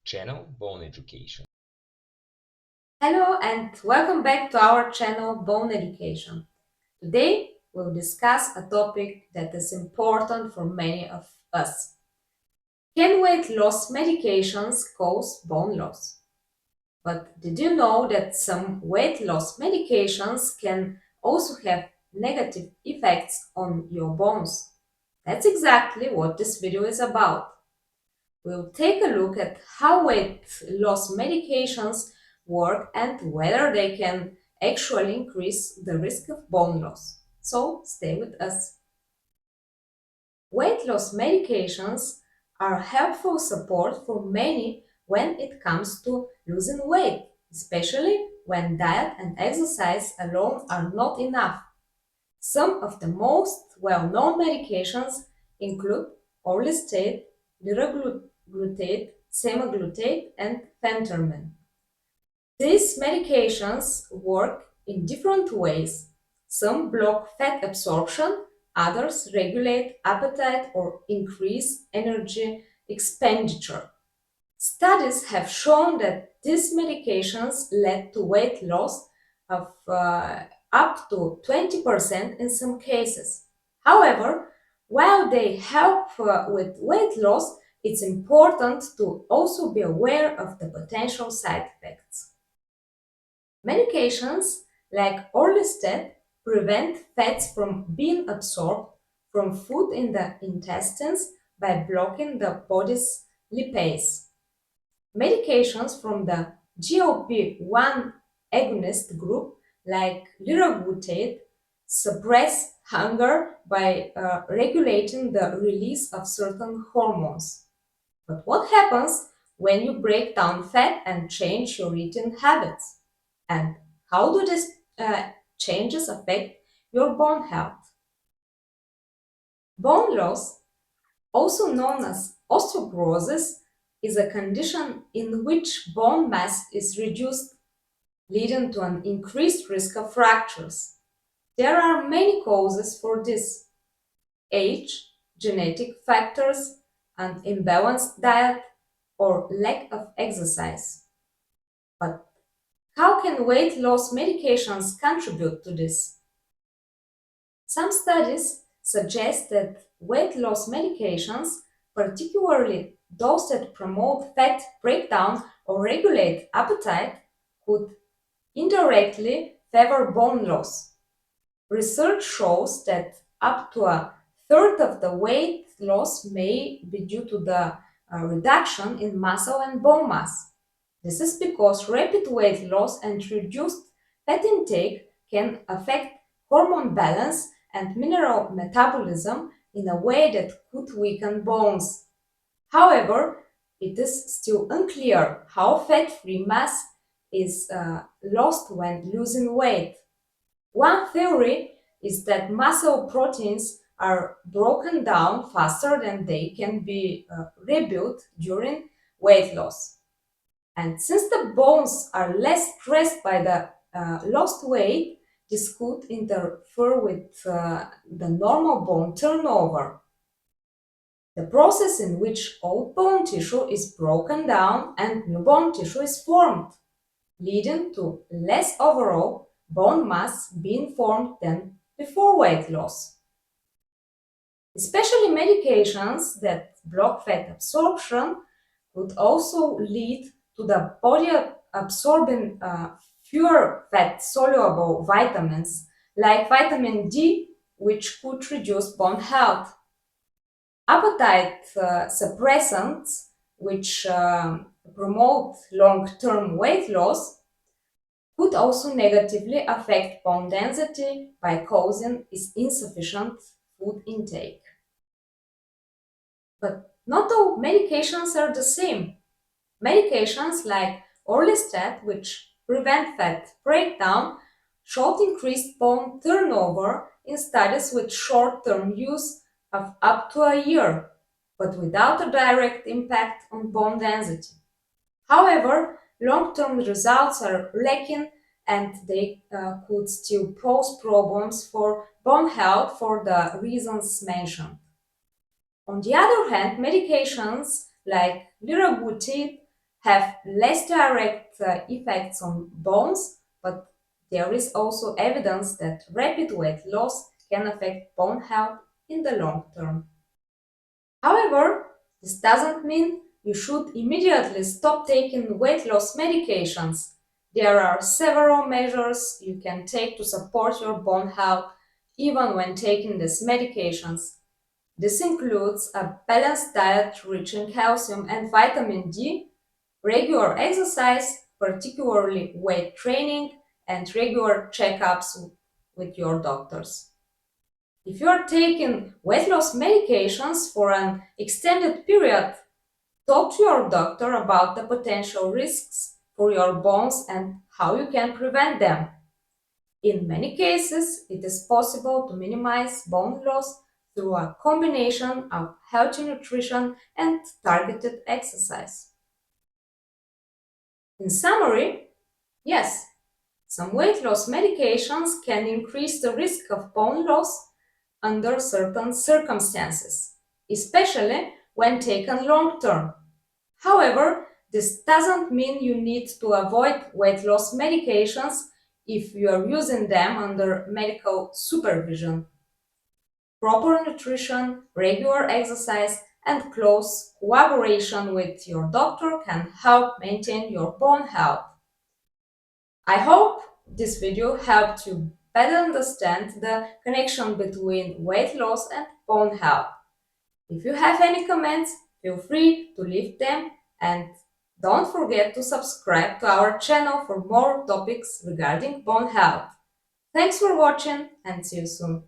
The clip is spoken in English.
channel Bone Education. Hello and welcome back to our channel Bone Education. Today we'll discuss a topic that is important for many of us. Can weight loss medications cause bone loss? But did you know that some weight loss medications can also have negative effects on your bones? That's exactly what this video is about. We'll take a look at how weight loss medications work and whether they can actually increase the risk of bone loss. So stay with us. Weight loss medications are helpful support for many when it comes to losing weight, especially when diet and exercise alone are not enough. Some of the most well-known medications include orlistat, liraglutide, semaglutide, and phentermine. These medications work in different ways. Some block fat absorption, others regulate appetite or increase energy expenditure. Studies have shown that these medications led to weight loss of up to 20% in some cases. However, while they help with weight loss, it's important to also be aware of the potential side effects. Medications like orlistat prevent fats from being absorbed from food in the intestines by blocking the body's lipase. Medications from the GLP-1 agonist group, like liraglutide, suppress hunger by regulating the release of certain hormones. But what happens when you break down fat and change your eating habits? And how do these changes affect your bone health? Bone loss, also known as osteoporosis, is a condition in which bone mass is reduced, leading to an increased risk of fractures. There are many causes for this: age, genetic factors, an imbalanced diet, or lack of exercise. But how can weight loss medications contribute to this? Some studies suggest that weight loss medications, particularly those that promote fat breakdown or regulate appetite, could indirectly favor bone loss. Research shows that up to a third of the weight loss may be due to the reduction in muscle and bone mass. This is because rapid weight loss and reduced fat intake can affect hormone balance and mineral metabolism in a way that could weaken bones. However, it is still unclear how fat-free mass is lost when losing weight. One theory is that muscle proteins are broken down faster than they can be rebuilt during weight loss. And since the bones are less stressed by the lost weight, this could interfere with the normal bone turnover, the process in which old bone tissue is broken down and new bone tissue is formed, leading to less overall bone mass being formed than before weight loss. Especially medications that block fat absorption could also lead to the body absorbing fewer fat soluble vitamins like vitamin D, which could reduce bone health. Appetite suppressants, which promote long-term weight loss, could also negatively affect bone density by causing insufficient food intake. But not all medications are the same. Medications like orlistat, which prevent fat breakdown, showed increased bone turnover in studies with short-term use of up to a year, but without a direct impact on bone density. However, long-term results are lacking and they could still pose problems for bone health for the reasons mentioned. On the other hand, medications like liraglutide have less direct effects on bones, but there is also evidence that rapid weight loss can affect bone health in the long term. However, this doesn't mean you should immediately stop taking weight loss medications. There are several measures you can take to support your bone health even when taking these medications. This includes a balanced diet rich in calcium and vitamin D, regular exercise, particularly weight training, and regular checkups with your doctors. If you are taking weight loss medications for an extended period, talk to your doctor about the potential risks for your bones and how you can prevent them. In many cases, it is possible to minimize bone loss through a combination of healthy nutrition and targeted exercise. In summary, yes, some weight loss medications can increase the risk of bone loss under certain circumstances, especially when taken long term. However, this doesn't mean you need to avoid weight loss medications if you are using them under medical supervision. Proper nutrition, regular exercise, and close cooperation with your doctor can help maintain your bone health. I hope this video helped you better understand the connection between weight loss and bone health. If you have any comments, feel free to leave them and don't forget to subscribe to our channel for more topics regarding bone health. Thanks for watching and see you soon.